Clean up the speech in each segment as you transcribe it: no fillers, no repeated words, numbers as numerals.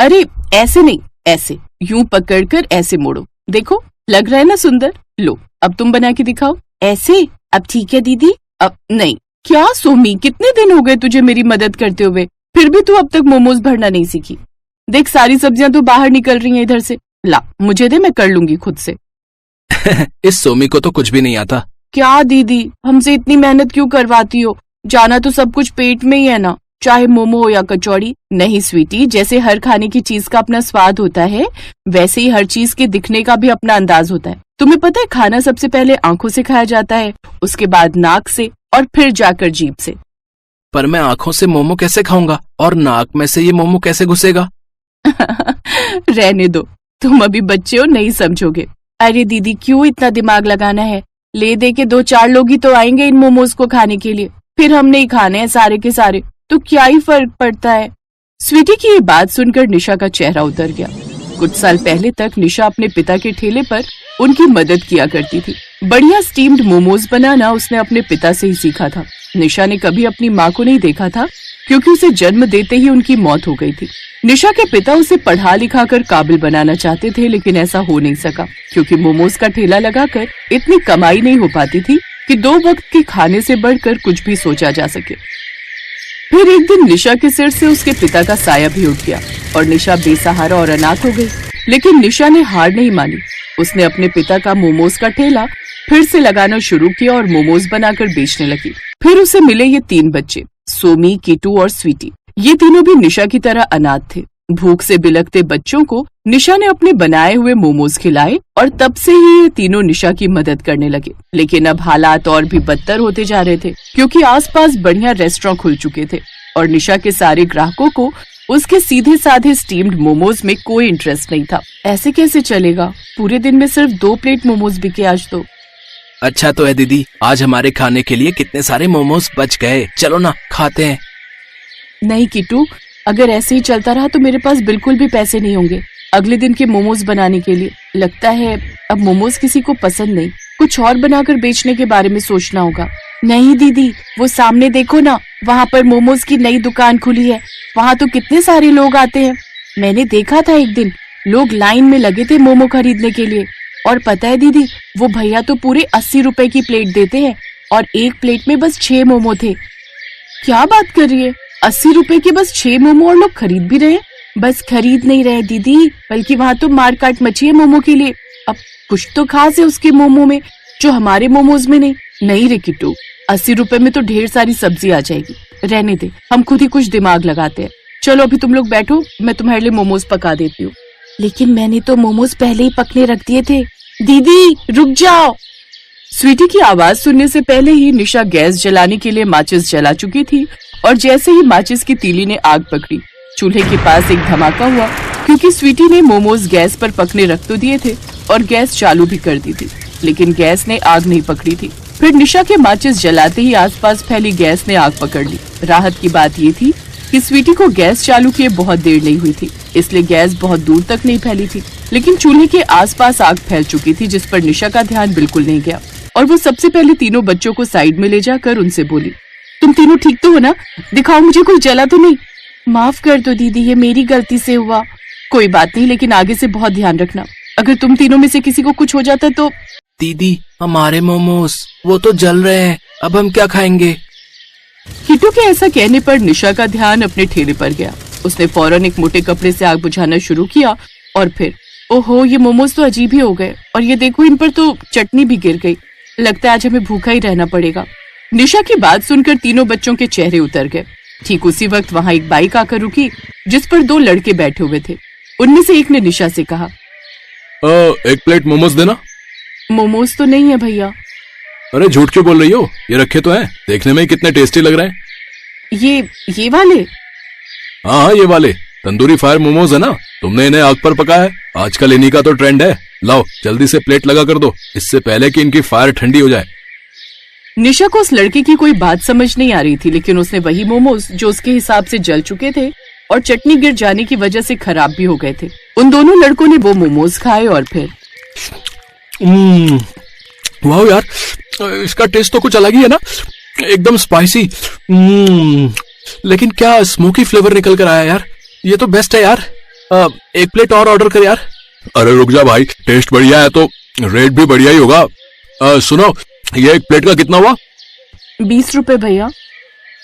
अरे ऐसे नहीं, ऐसे यूं पकड़कर ऐसे मोड़ो, देखो लग रहा है ना सुंदर। लो अब तुम बना के दिखाओ। ऐसे? अब ठीक है दीदी। अब नहीं। क्या सोमी, कितने दिन हो गए तुझे मेरी मदद करते हुए, फिर भी तू अब तक मोमोज भरना नहीं सीखी। देख सारी सब्जियां तो बाहर निकल रही हैं इधर से। ला मुझे दे, मैं कर लूंगी खुद से। इस सोमी को तो कुछ भी नहीं आता। क्या दीदी, हमसे इतनी मेहनत क्यों करवाती हो? जाना तो सब कुछ पेट में ही है ना, चाहे मोमो हो या कचौड़ी। नहीं स्वीटी, जैसे हर खाने की चीज का अपना स्वाद होता है, वैसे ही हर चीज के दिखने का भी अपना अंदाज होता है। तुम्हें पता है खाना सबसे पहले आंखों से खाया जाता है, उसके बाद नाक से और फिर जाकर जीभ से। पर मैं आंखों से मोमो कैसे खाऊंगा और नाक में से ये मोमो कैसे घुसेगा? रहने दो, तुम अभी बच्चे हो, नहीं समझोगे। अरे दीदी क्यों इतना दिमाग लगाना है, ले दे के 2-4 लोग ही तो आएंगे इन मोमोज को खाने के लिए, फिर हमने ही खाने हैं सारे के सारे, तो क्या ही फर्क पड़ता है। स्वीटी की ये बात सुनकर निशा का चेहरा उतर गया। कुछ साल पहले तक निशा अपने पिता के ठेले पर उनकी मदद किया करती थी। बढ़िया स्टीम्ड मोमोज बनाना उसने अपने पिता से ही सीखा था। निशा ने कभी अपनी माँ को नहीं देखा था, क्योंकि उसे जन्म देते ही उनकी मौत हो गई थी। निशा के पिता उसे पढ़ा लिखा कर काबिल बनाना चाहते थे, लेकिन ऐसा हो नहीं सका, क्योंकि मोमोज का ठेला लगाकर इतनी कमाई नहीं हो पाती थी कि 2 वक्त के खाने से बढ़कर कुछ भी सोचा जा सके। फिर एक दिन निशा के सिर से उसके पिता का साया भी उठ गया और निशा बेसहारा और अनाथ हो गई। लेकिन निशा ने हार नहीं मानी। उसने अपने पिता का मोमोज का ठेला फिर से लगाना शुरू किया और मोमोज बनाकर बेचने लगी। फिर उसे मिले ये 3 बच्चे, सोमी, कीटू और स्वीटी। ये तीनों भी निशा की तरह अनाथ थे। भूख से बिलखते बच्चों को निशा ने अपने बनाए हुए मोमोज खिलाए और तब से ही ये तीनों निशा की मदद करने लगे। लेकिन अब हालात और भी बदतर होते जा रहे थे, क्योंकि आसपास बढ़िया रेस्टोरेंट खुल चुके थे और निशा के सारे ग्राहकों को उसके सीधे साधे स्टीम्ड मोमोज में कोई इंटरेस्ट नहीं था। ऐसे कैसे चलेगा, पूरे दिन में सिर्फ 2 प्लेट मोमोज बिके आज तो। अच्छा तो है दीदी, आज हमारे खाने के लिए कितने सारे मोमोज बच गए, चलो ना खाते हैं। नहीं कीटू, अगर ऐसे ही चलता रहा तो मेरे पास बिल्कुल भी पैसे नहीं होंगे अगले दिन के मोमोज बनाने के लिए। लगता है अब मोमोज किसी को पसंद नहीं, कुछ और बनाकर बेचने के बारे में सोचना होगा। नहीं दीदी, वो सामने देखो ना, वहाँ पर मोमोज की नई दुकान खुली है, वहाँ तो कितने सारे लोग आते हैं। मैंने देखा था एक दिन, लोग लाइन में लगे थे मोमो खरीदने के लिए। और पता है दीदी, वो भैया तो पूरे 80 रुपए की प्लेट देते हैं और एक प्लेट में बस 6 मोमो थे। क्या बात कर रही है, 80 रुपए के बस 6 मोमो और लोग खरीद भी रहे हैं। बस खरीद नहीं रहे दीदी, बल्कि वहाँ तो मार काट मची है मोमो के लिए। अब कुछ तो खास है उसके मोमो में जो हमारे मोमोज में नहीं। नहीं रे किट्टू, 80 रुपए में तो ढेर सारी सब्जी आ जाएगी, रहने दे, हम खुद ही कुछ दिमाग लगाते हैं। चलो अभी तुम लोग बैठो, मैं तुम्हारे लिए मोमोज पका देती हूँ। लेकिन मैंने तो मोमोज पहले ही पकने रख दिए थे। दीदी रुक जाओ। स्वीटी की आवाज सुनने से पहले ही निशा गैस जलाने के लिए माचिस जला चुकी थी और जैसे ही माचिस की तीली ने आग पकड़ी, चूल्हे के पास एक धमाका हुआ, क्योंकि स्वीटी ने मोमोज गैस पर पकने रख तो दिए थे और गैस चालू भी कर दी थी, लेकिन गैस ने आग नहीं पकड़ी थी। फिर निशा के माचिस जलाते ही आसपास फैली गैस ने आग पकड़ ली। राहत की बात ये थी कि स्वीटी को गैस चालू किए बहुत देर नहीं हुई थी, इसलिए गैस बहुत दूर तक नहीं फैली थी। लेकिन चूल्हे के आसपास आग फैल चुकी थी, जिस पर निशा का ध्यान बिल्कुल नहीं गया और वो सबसे पहले तीनों बच्चों को साइड में ले जाकर उनसे बोली, तुम तीनों ठीक तो हो ना? दिखाओ मुझे, कोई जला तो नहीं? माफ कर दो दीदी, ये मेरी गलती से हुआ। कोई बात नहीं, लेकिन आगे से बहुत ध्यान रखना, अगर तुम तीनों में से किसी को कुछ हो जाता तो। दीदी हमारे मोमोज वो तो जल रहे हैं, अब हम क्या खाएंगे? किट्टू के ऐसा कहने पर निशा का ध्यान अपने ठेले पर गया। उसने फौरन एक मोटे कपड़े से आग बुझाना शुरू किया और फिर ओहो, ये मोमोज तो अजीब ही हो गए और ये देखो, इन पर तो चटनी भी गिर गई। लगता है आज हमें भूखा ही रहना पड़ेगा। निशा की बात सुनकर तीनों बच्चों के चेहरे उतर गए। ठीक उसी वक्त वहाँ एक बाइक आकर रुकी, जिस पर 2 लड़के बैठे हुए थे। उनमें से एक ने निशा से कहा, 1 प्लेट मोमोज देना। मोमोज तो नहीं है भैया। अरे झूठ क्यों बोल रही हो, ये रखे तो हैं, देखने में ही कितने टेस्टी लग रहे हैं। ये वाले? हाँ ये वाले तंदूरी फायर मोमोज है ना, तुमने इन्हें आग पर पकाया है, आजकल इन्हीं का तो ट्रेंड है। लाओ जल्दी से प्लेट लगा कर दो, इससे पहले कि इनकी फायर ठंडी हो जाए। निशा को उस लड़के की कोई बात समझ नहीं आ रही थी, लेकिन उसने वही मोमोज जो उसके हिसाब से जल चुके थे और चटनी गिर जाने की वजह से खराब भी हो गए थे, उन दोनों लड़कों ने वो मोमोज खाए और फिर वाह यार, इसका टेस्ट तो कुछ अलग ही है ना, एकदम स्पाइसी। लेकिन क्या स्मोकी फ्लेवर निकल कर आया यार, ये तो बेस्ट है यार। एक प्लेट और ऑर्डर कर यार। अरे रुक जा भाई, टेस्ट बढ़िया है तो रेट भी बढ़िया ही होगा। सुनो, ये एक प्लेट का कितना हुआ? 20 रुपए भैया।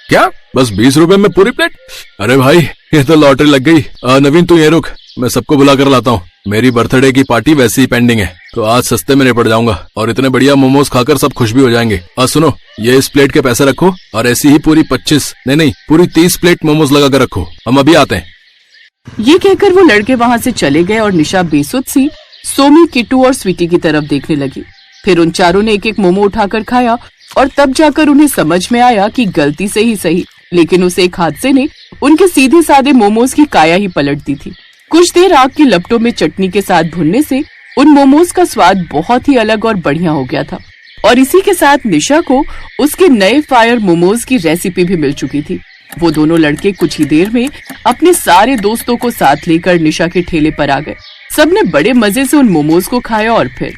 क्या बस 20 रुपए में पूरी प्लेट? अरे भाई ये तो लॉटरी लग गई। नवीन तू ये रुक, मैं सबको बुला कर लाता हूँ। मेरी बर्थडे की पार्टी वैसे ही पेंडिंग है, तो आज सस्ते में निपट जाऊंगा और इतने बढ़िया मोमोज खाकर सब खुश भी हो जाएंगे। सुनो, ये इस प्लेट के पैसे रखो और ऐसी ही पूरी 25 नहीं पूरी 30 प्लेट मोमोज लगा कर रखो, हम अभी आते हैं। ये कहकर वो लड़के वहाँ से चले गए और निशा बेसुध सी सोमी, किट्टू और स्वीटी की तरफ देखने लगी। फिर उन चारों ने एक एक मोमो उठाकर खाया और तब जाकर उन्हें समझ में आया कि गलती से ही सही, लेकिन उस एक हादसे ने उनके सीधे साधे मोमोज की काया ही पलट दी थी। कुछ देर आग की लपटों में चटनी के साथ भुनने से उन मोमोज का स्वाद बहुत ही अलग और बढ़िया हो गया था और इसी के साथ निशा को उसके नए फायर मोमोज की रेसिपी भी मिल चुकी थी। वो दोनों लड़के कुछ ही देर में अपने सारे दोस्तों को साथ लेकर निशा के ठेले पर आ गए। सबने बड़े मजे से उन मोमोज को खाया और फिर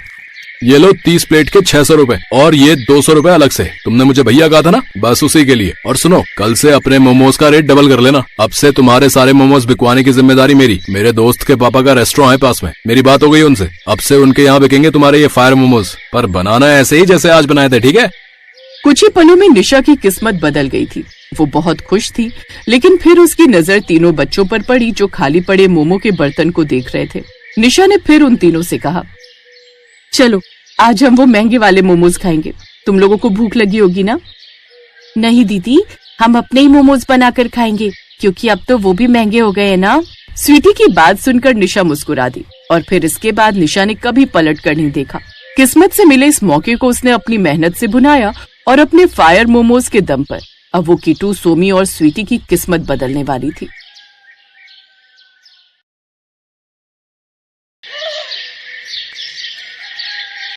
ये लो 30 प्लेट के 600 रुपए और ये 200 रुपए अलग से। तुमने मुझे भैया कहा था ना, बस उसी के लिए। और सुनो, कल से अपने मोमोज का रेट डबल कर लेना। अब से तुम्हारे सारे मोमोज बिकवाने की जिम्मेदारी मेरी। मेरे दोस्त के पापा का रेस्टोरेंट है पास में, मेरी बात हो गई उनसे। अब से उनके यहाँ बिकेंगे तुम्हारे ये फायर मोमोज, पर बनाना ऐसे ही जैसे आज बनाए थे, ठीक है? कुछ ही पलों में निशा की किस्मत बदल गई थी। वो बहुत खुश थी, लेकिन फिर उसकी नजर तीनों बच्चों पर पड़ी जो खाली पड़े मोमो के बर्तन को देख रहे थे। निशा ने फिर उन तीनों से कहा, चलो आज हम वो महंगे वाले मोमोज खाएंगे। तुम लोगों को भूख लगी होगी ना? नहीं दीदी, हम अपने ही मोमोज बनाकर खाएंगे, क्योंकि अब तो वो भी महंगे हो गए हैं ना। स्वीटी की बात सुनकर निशा मुस्कुरा दी और फिर इसके बाद निशा ने कभी पलट कर नहीं देखा। किस्मत से मिले इस मौके को उसने अपनी मेहनत से बुनाया और अपने फायर मोमोज के दम पर अब वो किट्टू, सोमी और स्वीटी की किस्मत बदलने वाली थी।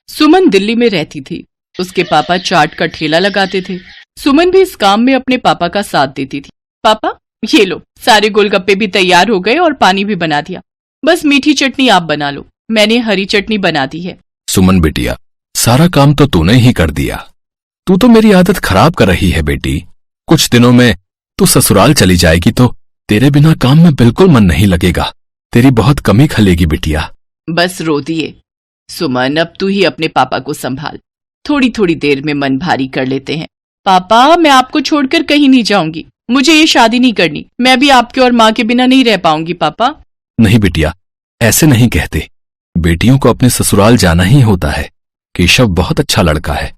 सुमन दिल्ली में रहती थी। उसके पापा चाट का ठेला लगाते थे। सुमन भी इस काम में अपने पापा का साथ देती थी। पापा ये लो, सारे गोलगप्पे भी तैयार हो गए और पानी भी बना दिया, बस मीठी चटनी आप बना लो। मैंने हरी चटनी बना दी है। सुमन बेटिया, सारा काम तो तूने ही कर दिया। तू तो मेरी आदत खराब कर रही है बेटी। कुछ दिनों में तू ससुराल चली जाएगी तो तेरे बिना काम में बिल्कुल मन नहीं लगेगा। तेरी बहुत कमी खलेगी बिटिया। बस रो दिए। सुमन, अब तू ही अपने पापा को संभाल। थोड़ी थोड़ी देर में मन भारी कर लेते हैं। पापा, मैं आपको छोड़कर कहीं नहीं जाऊंगी। मुझे ये शादी नहीं करनी। मैं भी आपके और माँ के बिना नहीं रह पाऊंगी। पापा नहीं बिटिया, ऐसे नहीं कहते। बेटियों को अपने ससुराल जाना ही होता है। केशव बहुत अच्छा लड़का है,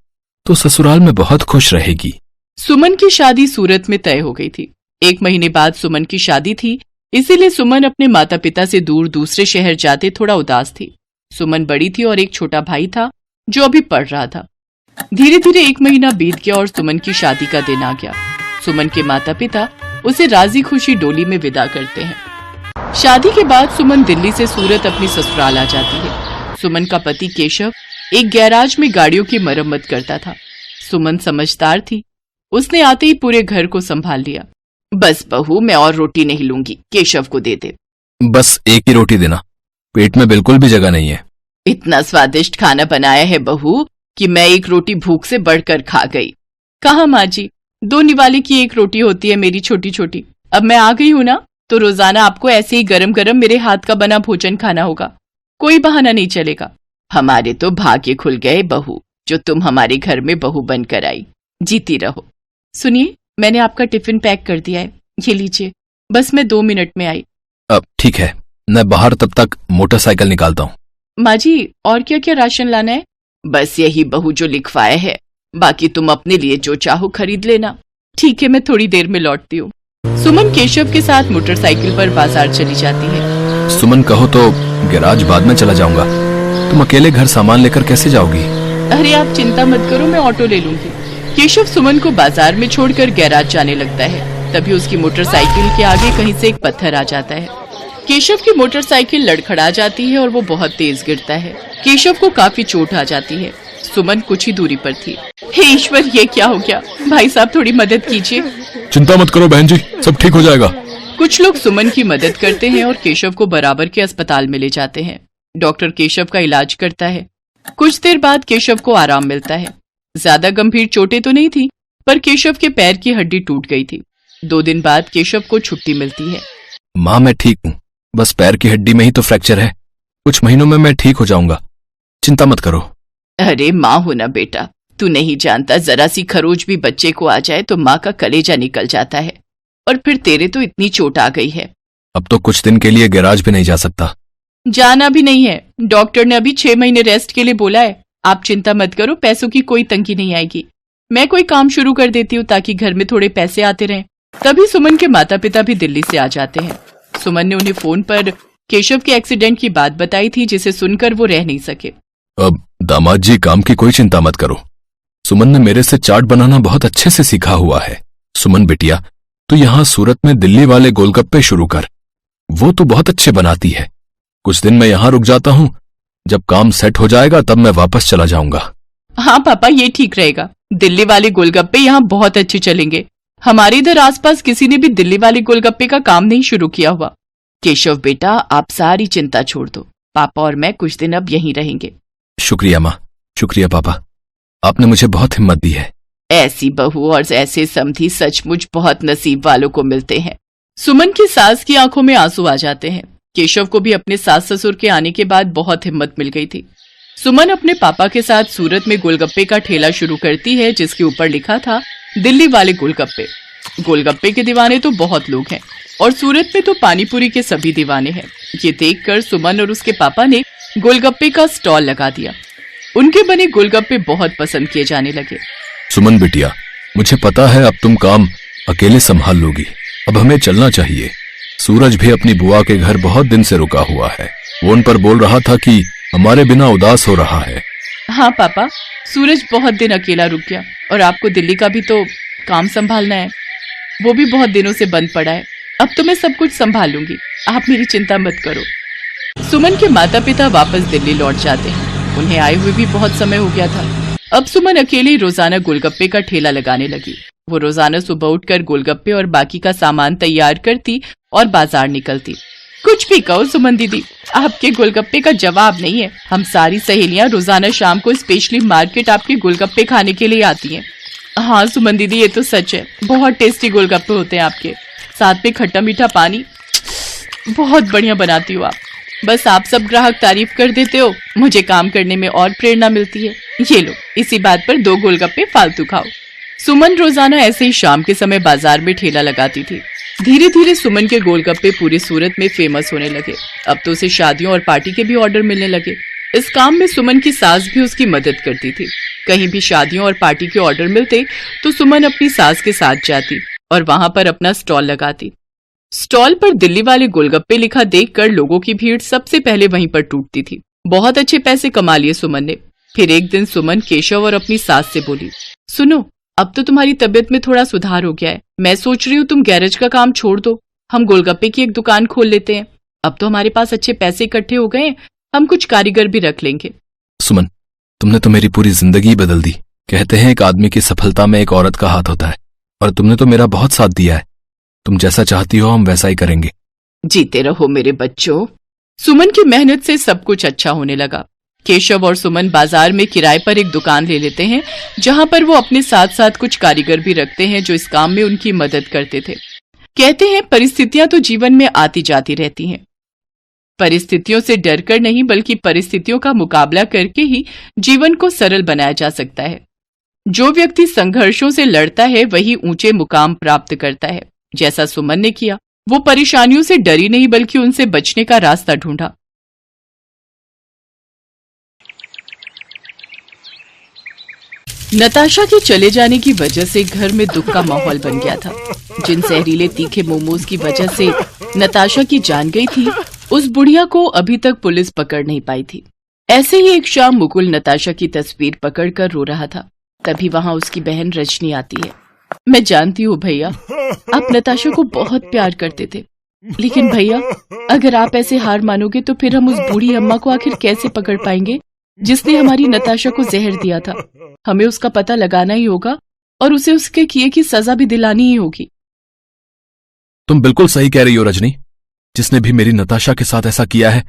तो ससुराल में बहुत खुश रहेगी। सुमन की शादी सूरत में तय हो गई थी। 1 महीने बाद सुमन की शादी थी, इसीलिए सुमन अपने माता पिता से दूर दूसरे शहर जाते थोड़ा उदास थी। सुमन बड़ी थी और एक छोटा भाई था जो अभी पढ़ रहा था। धीरे धीरे 1 महीना बीत गया और सुमन की शादी का दिन आ गया। सुमन के माता पिता उसे राजी खुशी डोली में विदा करते हैं। शादी के बाद सुमन दिल्ली से सूरत अपनी ससुराल आ जाती है। सुमन का पति केशव एक गैराज में गाड़ियों की मरम्मत करता था। सुमन समझदार थी, उसने आते ही पूरे घर को संभाल लिया। बस बहू, मैं और रोटी नहीं लूंगी, केशव को दे दे। बस एक ही रोटी देना, पेट में बिल्कुल भी जगह नहीं है। इतना स्वादिष्ट खाना बनाया है बहू कि मैं एक रोटी भूख से बढ़कर खा गई। कहा माँ जी, 2 निवाले की 1 रोटी होती है मेरी छोटी छोटी। अब मैं आ गई हूँ ना, तो रोजाना आपको ऐसे ही गरम गरम मेरे हाथ का बना भोजन खाना होगा। कोई बहाना नहीं चलेगा। हमारे तो भाग्य खुल गए बहू, जो तुम हमारे घर में बहू बनकर आई। जीती रहो। सुनिए, मैंने आपका टिफिन पैक कर दिया है, ये लीजिए। बस मैं 2 मिनट में आई। अब ठीक है, मैं बाहर तब तक मोटरसाइकिल निकालता हूँ। माँ जी, और क्या क्या राशन लाना है? बस यही बहू जो लिखवाया है, बाकी तुम अपने लिए जो चाहो खरीद लेना। ठीक है, मैं थोड़ी देर में लौटती हूँ। सुमन केशव के साथ मोटरसाइकिल पर बाजार चली जाती है। सुमन, कहो तो गैराज बाद में चला जाऊंगा। तुम अकेले घर सामान लेकर कैसे जाओगी? अरे आप चिंता मत करो, मैं ऑटो ले लूंगी। केशव सुमन को बाजार में छोड़कर गैराज जाने लगता है। तभी उसकी मोटरसाइकिल के आगे कहीं से एक पत्थर आ जाता है। केशव की मोटरसाइकिल लड़खड़ा जाती है और वो बहुत तेज गिरता है। केशव को काफी चोट आ जाती है। सुमन कुछ ही दूरी पर थी। हे ईश्वर, ये क्या हो गया? भाई साहब, थोड़ी मदद कीजिए। चिंता मत करो बहन जी, सब ठीक हो जाएगा। कुछ लोग सुमन की मदद करते हैं और केशव को बराबर के अस्पताल में ले जाते हैं। डॉक्टर केशव का इलाज करता है। कुछ देर बाद केशव को आराम मिलता है। ज्यादा गंभीर चोटें तो नहीं थी, पर केशव के पैर की हड्डी टूट गई थी। 2 दिन बाद केशव को छुट्टी मिलती है। माँ, मैं ठीक हूँ, बस पैर की हड्डी में ही तो फ्रैक्चर है। कुछ महीनों में मैं ठीक हो जाऊंगा, चिंता मत करो। अरे माँ हो ना बेटा, तू नहीं जानता, जरा सी खरोच भी बच्चे को आ जाए तो माँ का कलेजा निकल जाता है। और फिर तेरे तो इतनी चोट आ गई है। अब तो कुछ दिन के लिए गैराज भी नहीं जा सकता। जाना भी नहीं है, डॉक्टर ने अभी 6 महीने रेस्ट के लिए बोला है। आप चिंता मत करो, पैसों की कोई तंगी नहीं आएगी। मैं कोई काम शुरू कर देती हूँ ताकि घर में थोड़े पैसे आते रहें। तभी सुमन के माता पिता भी दिल्ली से आ जाते हैं। सुमन ने उन्हें फोन पर केशव के एक्सीडेंट की बात बताई थी, जिसे सुनकर वो रह नहीं सके। अब दामाद जी, काम की कोई चिंता मत करो। सुमन ने मेरे से चाट बनाना बहुत अच्छे से सीखा हुआ है। सुमन बिटिया, तू यहाँ सूरत में दिल्ली वाले गोलगप्पे शुरू कर, वो तो बहुत अच्छे बनाती है। कुछ दिन मैं यहाँ रुक जाता हूँ, जब काम सेट हो जाएगा तब मैं वापस चला जाऊंगा। हाँ पापा, ये ठीक रहेगा। दिल्ली वाले गोलगप्पे यहाँ बहुत अच्छे चलेंगे। हमारे इधर आसपास किसी ने भी दिल्ली वाले गोलगप्पे का काम नहीं शुरू किया हुआ। केशव बेटा, आप सारी चिंता छोड़ दो, पापा और मैं कुछ दिन अब यहीं रहेंगे। शुक्रिया माँ, शुक्रिया पापा, आपने मुझे बहुत हिम्मत दी है। ऐसी बहू और ऐसे समधी सचमुच बहुत नसीब वालों को मिलते हैं। सुमन की सास की आंखों में आंसू आ जाते हैं। केशव को भी अपने सास ससुर के आने के बाद बहुत हिम्मत मिल गई थी। सुमन अपने पापा के साथ सूरत में गोलगप्पे का ठेला शुरू करती है, जिसके ऊपर लिखा था दिल्ली वाले गोलगप्पे। गोलगप्पे के दीवाने तो बहुत लोग हैं और सूरत में तो पानीपुरी के सभी दीवाने हैं। ये देखकर सुमन और उसके पापा ने गोलगप्पे का स्टॉल लगा दिया। उनके बने गोलगप्पे बहुत पसंद किए जाने लगे। सुमन बिटिया, मुझे पता है अब तुम काम अकेले संभाल लोगी। अब हमें चलना चाहिए। सूरज भी अपनी बुआ के घर बहुत दिन से रुका हुआ है। वो उन पर बोल रहा था कि हमारे बिना उदास हो रहा है। हाँ पापा, सूरज बहुत दिन अकेला रुक गया और आपको दिल्ली का भी तो काम संभालना है। वो भी बहुत दिनों से बंद पड़ा है। अब तो मैं सब कुछ संभाल लूंगी, आप मेरी चिंता मत करो। सुमन के माता पिता वापस दिल्ली लौट जाते हैं। उन्हें आए हुए भी बहुत समय हो गया था। अब सुमन अकेली रोजाना गोलगप्पे का ठेला लगाने लगी। वो रोजाना सुबह उठकर गोलगप्पे और बाकी का सामान तैयार करती और बाजार निकलती। कुछ भी कहो सुमन दीदी, आपके गोलगप्पे का जवाब नहीं है। हम सारी सहेलियां रोजाना शाम को स्पेशली मार्केट आपके गोलगप्पे खाने के लिए आती हैं। हाँ सुमन दीदी, ये तो सच है, बहुत टेस्टी गोलगप्पे होते हैं आपके, साथ में खट्टा मीठा पानी बहुत बढ़िया बनाती हो आप। बस आप सब ग्राहक तारीफ कर देते हो, मुझे काम करने में और प्रेरणा मिलती है। ये लो, इसी बात पर 2 गोलगप्पे फालतू खाओ। सुमन रोजाना ऐसे ही शाम के समय बाजार में ठेला लगाती थी। धीरे धीरे सुमन के गोलगप्पे पूरी सूरत में फेमस होने लगे। अब तो उसे शादियों और पार्टी के भी ऑर्डर मिलने लगे। इस काम में सुमन की सास भी उसकी मदद करती थी। कहीं भी शादियों और पार्टी के ऑर्डर मिलते तो सुमन अपनी सास के साथ जाती और वहां पर अपना स्टॉल लगाती। स्टॉल पर दिल्ली वाले गोलगप्पे लिखा देखकर लोगों की भीड़ सबसे पहले वहीं पर टूटती थी। बहुत अच्छे पैसे कमा लिए सुमन ने। फिर एक दिन सुमन केशव और अपनी सास से बोली, सुनो, अब तो तुम्हारी तबीयत में थोड़ा सुधार हो गया है। मैं सोच रही हूँ तुम गैरेज का काम छोड़ दो, हम गोलगप्पे की एक दुकान खोल लेते हैं। अब तो हमारे पास अच्छे पैसे इकट्ठे हो गए, हम कुछ कारीगर भी रख लेंगे। सुमन, तुमने तो मेरी पूरी जिंदगी बदल दी। कहते हैं एक आदमी की सफलता में एक औरत का हाथ होता है, और तुमने तो मेरा बहुत साथ दिया है। तुम जैसा चाहती हो हम वैसा ही करेंगे। जीते रहो मेरे बच्चों। सुमन की मेहनत से सब कुछ अच्छा होने लगा। केशव और सुमन बाजार में किराए पर एक दुकान ले लेते हैं, जहां पर वो अपने साथ साथ कुछ कारीगर भी रखते हैं जो इस काम में उनकी मदद करते थे। कहते हैं परिस्थितियां तो जीवन में आती जाती रहती हैं। परिस्थितियों से डरकर नहीं, बल्कि परिस्थितियों का मुकाबला करके ही जीवन को सरल बनाया जा सकता है। जो व्यक्ति संघर्षों से लड़ता है वही ऊंचे मुकाम प्राप्त करता है, जैसा सुमन ने किया। वो परेशानियों से डरी नहीं, बल्कि उनसे बचने का रास्ता ढूंढा। नताशा के चले जाने की वजह से घर में दुख का माहौल बन गया था। जिन जहरीले तीखे मोमोज की वजह से नताशा की जान गई थी, उस बुढ़िया को अभी तक पुलिस पकड़ नहीं पाई थी। ऐसे ही एक शाम मुकुल नताशा की तस्वीर पकड़कर रो रहा था। तभी वहां उसकी बहन रजनी आती है। मैं जानती हूँ भैया, आप नताशा को बहुत प्यार करते थे, लेकिन भैया अगर आप ऐसे हार मानोगे तो फिर हम उस बूढ़ी अम्मा को आखिर कैसे पकड़ पाएंगे जिसने हमारी नताशा को जहर दिया था। हमें उसका पता लगाना ही होगा और उसे उसके किए की सजा भी दिलानी ही होगी। तुम बिल्कुल सही कह रही हो रजनी। जिसने भी मेरी नताशा के साथ ऐसा किया है,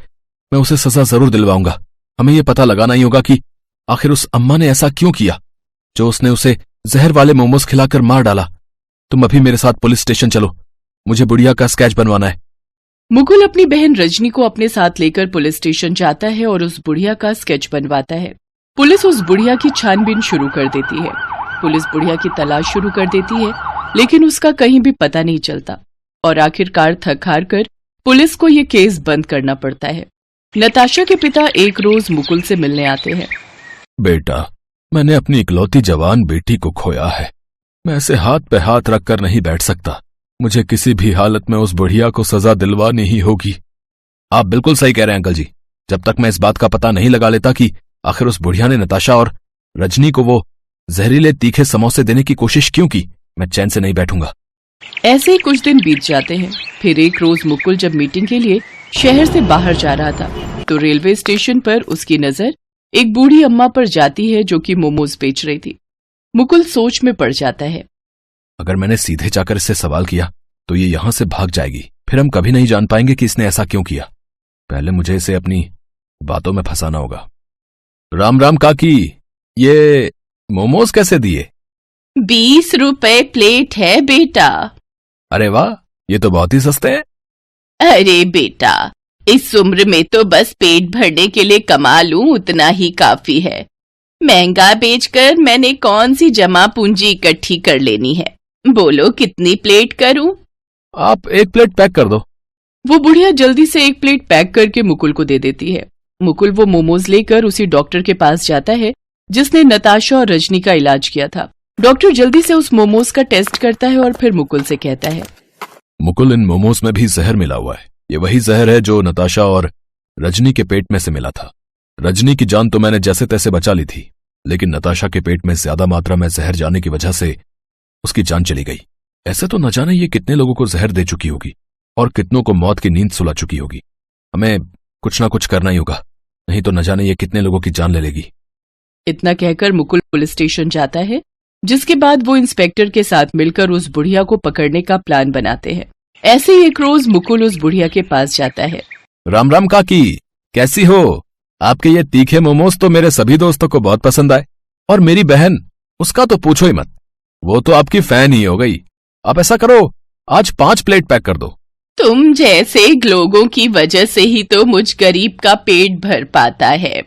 मैं उसे सजा जरूर दिलवाऊंगा। हमें यह पता लगाना ही होगा कि आखिर उस अम्मा ने ऐसा क्यों किया, जो उसने उसे जहर वाले मोमोज खिलाकर मार डाला। तुम अभी मेरे साथ पुलिस स्टेशन चलो, मुझे बुढ़िया का स्केच बनवाना है। मुकुल अपनी बहन रजनी को अपने साथ लेकर पुलिस स्टेशन जाता है और उस बुढ़िया का स्केच बनवाता है। पुलिस उस बुढ़िया की छानबीन शुरू कर देती है। पुलिस बुढ़िया की तलाश शुरू कर देती है, लेकिन उसका कहीं भी पता नहीं चलता और आखिरकार थक हार कर पुलिस को ये केस बंद करना पड़ता है। नताशा के पिता एक रोज मुकुल से मिलने आते हैं। बेटा, मैंने अपनी इकलौती जवान बेटी को खोया है। मैं ऐसे हाथ पे हाथ रखकर नहीं बैठ सकता। मुझे किसी भी हालत में उस बुढ़िया को सजा दिलवानी ही होगी। आप बिल्कुल सही कह रहे हैं अंकल जी। जब तक मैं इस बात का पता नहीं लगा लेता कि आखिर उस बुढ़िया ने नताशा और रजनी को वो जहरीले तीखे समोसे देने की कोशिश क्यों की, मैं चैन से नहीं बैठूंगा। ऐसे ही कुछ दिन बीत जाते हैं। फिर एक रोज मुकुल जब मीटिंग के लिए शहर से बाहर जा रहा था तो रेलवे स्टेशन पर उसकी नजर एक बूढ़ी अम्मा पर जाती है जो कि मोमोज बेच रही थी। मुकुल सोच में पड़ जाता है। अगर मैंने सीधे जाकर इससे सवाल किया तो ये यहां से भाग जाएगी। फिर हम कभी नहीं जान पाएंगे कि इसने ऐसा क्यों किया। पहले मुझे इसे अपनी बातों में फंसाना होगा। राम राम काकी, ये मोमोज कैसे दिए? 20 रुपए प्लेट है बेटा। अरे वाह, ये तो बहुत ही सस्ते हैं। अरे बेटा, इस उम्र में तो बस पेट भरने के लिए कमा लूं उतना ही काफी है। महंगा बेचकर मैंने कौन सी जमा पूंजी इकट्ठी कर लेनी है। बोलो कितनी प्लेट करूं? आप एक प्लेट पैक कर दो। वो बुढ़िया जल्दी से एक प्लेट पैक करके मुकुल को दे देती है। मुकुल वो मोमोज लेकर उसी डॉक्टर के पास जाता है जिसने नताशा और रजनी का इलाज किया था। डॉक्टर जल्दी से उस मोमोज का टेस्ट करता है और फिर मुकुल से कहता है, मुकुल, इन मोमोज में भी जहर मिला हुआ है। ये वही जहर है जो नताशा और रजनी के पेट में से मिला था। रजनी की जान तो मैंने जैसे तैसे बचा ली थी, लेकिन नताशा के पेट में ज्यादा मात्रा में जहर जाने की वजह से उसकी जान चली गई। ऐसे तो न जाने ये कितने लोगों को जहर दे चुकी होगी और कितनों को मौत की नींद सुला चुकी होगी। हमें कुछ ना कुछ करना ही होगा, नहीं तो न जाने ये कितने लोगों की जान ले लेगी। इतना कहकर मुकुल पुलिस स्टेशन जाता है, जिसके बाद वो इंस्पेक्टर के साथ मिलकर उस बुढ़िया को पकड़ने का प्लान बनाते हैं। ऐसे ही एक रोज मुकुल उस बुढ़िया के पास जाता है। राम राम काकी, कैसी हो? आपके ये तीखे मोमोज तो मेरे सभी दोस्तों को बहुत पसंद आए, और मेरी बहन, उसका तो पूछो ही मत, वो तो आपकी फैन ही हो गई। आप ऐसा करो, आज 5 प्लेट पैक कर दो। तुम जैसे लोगों की वजह से ही तो मुझ गरीब का पेट भर पाता है।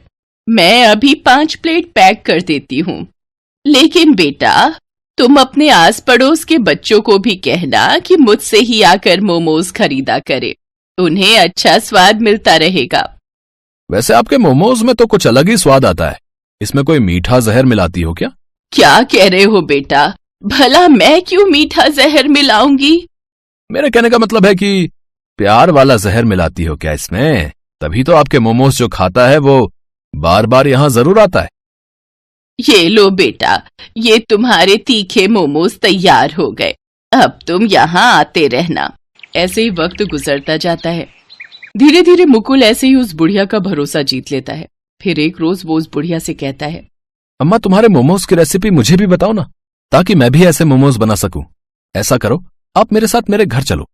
मैं अभी 5 प्लेट पैक कर देती हूँ, लेकिन बेटा तुम अपने आस पड़ोस के बच्चों को भी कहना कि मुझसे ही आकर मोमोज खरीदा करे, उन्हें अच्छा स्वाद मिलता रहेगा। वैसे आपके मोमोज में तो कुछ अलग ही स्वाद आता है। इसमें कोई मीठा जहर मिलाती हो क्या? क्या कह रहे हो बेटा? भला मैं क्यों मीठा जहर मिलाऊंगी? मेरे कहने का मतलब है कि प्यार वाला जहर मिलाती हो क्या इसमें? तभी तो आपके मोमोज जो खाता है वो बार बार यहाँ जरूर आता है। ये लो बेटा, ये तुम्हारे तीखे मोमोज तैयार हो गए। अब तुम यहाँ आते रहना। ऐसे ही वक्त गुजरता जाता है। धीरे धीरे मुकुल ऐसे ही उस बुढ़िया का भरोसा जीत लेता है। फिर एक रोज वो उस बुढ़िया से कहता है, अम्मा, तुम्हारे मोमोज की रेसिपी मुझे भी बताओ ना, ताकि मैं भी ऐसे मोमोज बना सकूं। ऐसा करो, आप मेरे साथ मेरे घर चलो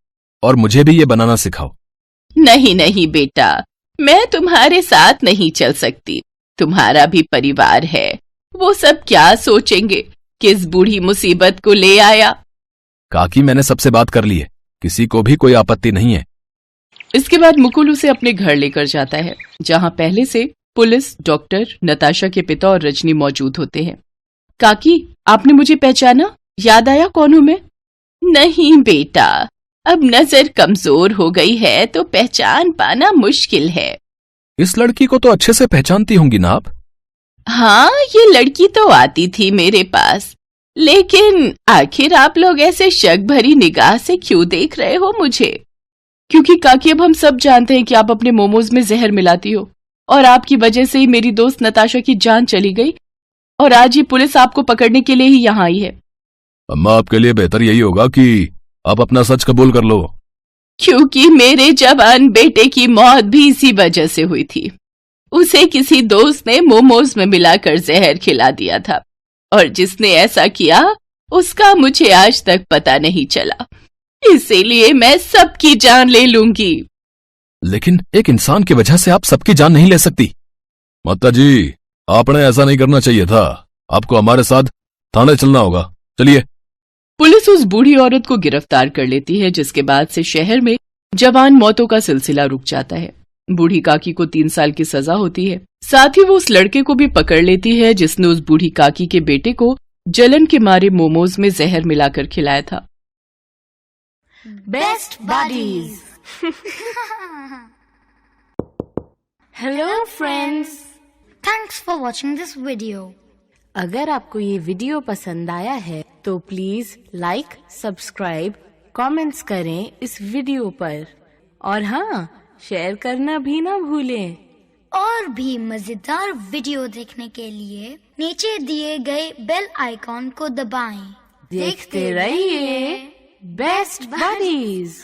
और मुझे भी ये बनाना सिखाओ। नहीं नहीं बेटा, मैं तुम्हारे साथ नहीं चल सकती। तुम्हारा भी परिवार है, वो सब क्या सोचेंगे, किस बूढ़ी मुसीबत को ले आया। काकी, मैंने सबसे बात कर ली है, किसी को भी कोई आपत्ति नहीं है। इसके बाद मुकुल उसे अपने घर लेकर जाता है, जहाँ पहले से पुलिस, डॉक्टर, नताशा के पिता और रजनी मौजूद होते हैं। काकी, आपने मुझे पहचाना? याद आया कौन हूं मैं? नहीं बेटा, अब नजर कमजोर हो गई है तो पहचान पाना मुश्किल है। इस लड़की को तो अच्छे से पहचानती होंगी ना आप? हाँ, ये लड़की तो आती थी मेरे पास, लेकिन आखिर आप लोग ऐसे शक भरी निगाह से क्यों देख रहे हो मुझे? क्योंकि काकी, अब हम सब जानते हैं कि आप अपने मोमोज में जहर मिलाती हो, और आपकी वजह से ही मेरी दोस्त नताशा की जान चली गई, और आज ये पुलिस आपको पकड़ने के लिए ही यहाँ आई है। अम्मा, आपके लिए बेहतर यही होगा कि आप अपना सच कबूल कर लो। क्योंकि मेरे जवान बेटे की मौत भी इसी वजह से हुई थी। उसे किसी दोस्त ने मोमोज में मिलाकर जहर खिला दिया था, और जिसने ऐसा किया उसका मुझे आज तक पता नहीं चला। इसीलिए मैं सबकी जान ले लूंगी। लेकिन एक इंसान की वजह से आप सबकी जान नहीं ले सकती। माता जी, आपने ऐसा नहीं करना चाहिए था। आपको हमारे साथ थाने चलना होगा। चलिए। पुलिस उस बूढ़ी औरत को गिरफ्तार कर लेती है, जिसके बाद से शहर में जवान मौतों का सिलसिला रुक जाता है। बूढ़ी काकी को 3 साल की सजा होती है। साथ ही वो उस लड़के को भी पकड़ लेती है जिसने उस बूढ़ी काकी के बेटे को जलन के मारे मोमोज में जहर मिलाकर खिलाया था। Best buddies. Hello friends, thanks for watching this video. अगर आपको ये वीडियो पसंद आया है तो प्लीज लाइक, सब्सक्राइब, कमेंट्स करें इस वीडियो पर, और हाँ, शेयर करना भी ना भूलें। और भी मजेदार वीडियो देखने के लिए नीचे दिए गए बेल आइकॉन को दबाएं। देखते रहिए बेस्ट बडीज।